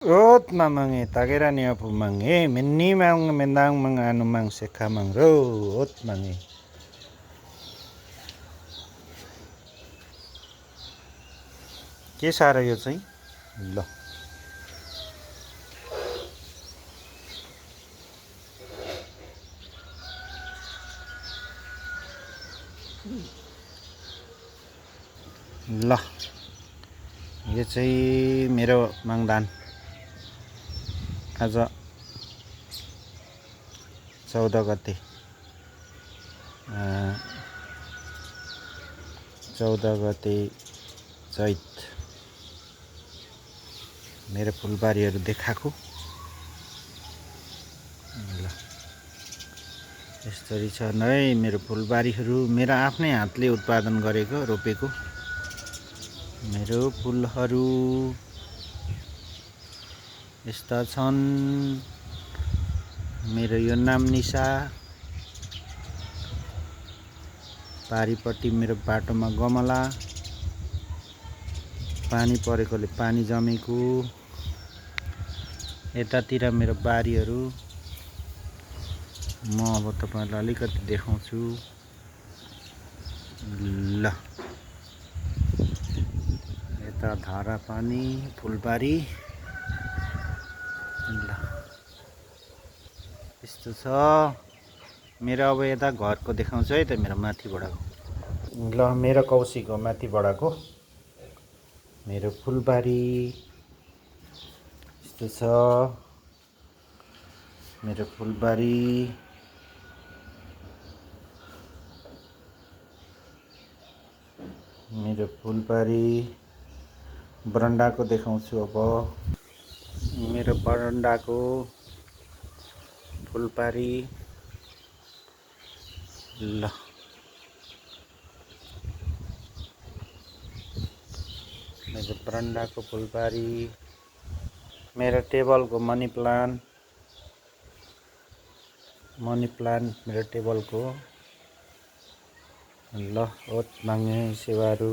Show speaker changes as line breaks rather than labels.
Ot mamangi takera ni apu mangi minni mang mendang mang anu mang sekha mang ro ot mangi के साह्रो यो चाहिँ ल ल यो चाहिँ मेरो माङदान आज 14 गते 14 गते चैत मेरो फुलबारीहरू देखाएको ल यसरी छन् है मेरो फुलबारीहरू मेरो आफ्नै हातले उत्पादन गरेको रोपेको मेरो फुलहरू यस्ता छन् मेरो यो नाम निशा पारिपट्टि मेरो बाटोमा गमला पानी परेकोले पानी जमेको यतातिर मेरो बारीहरू म अब तपाईहरुलाई अलिकति देखाउँछु ल यता धारा पानी फुलबारी ल यस्तो छ मेरो अब यता घरको देखाउँछु है त मेरो माथिबाटको ल मेरो कौशिक हो माथिबाटको मेरो फुलबारी यस्तो छ मेरो फुलबारी बरन्डाको देखाउँछु अब मेरो बरन्डाको फुलबारी ल मेरो बरन्डाको फुलबारी मेरो टेबलको मनी प्लान्ट मेरो टेबलको ल ओत मागे सेवारु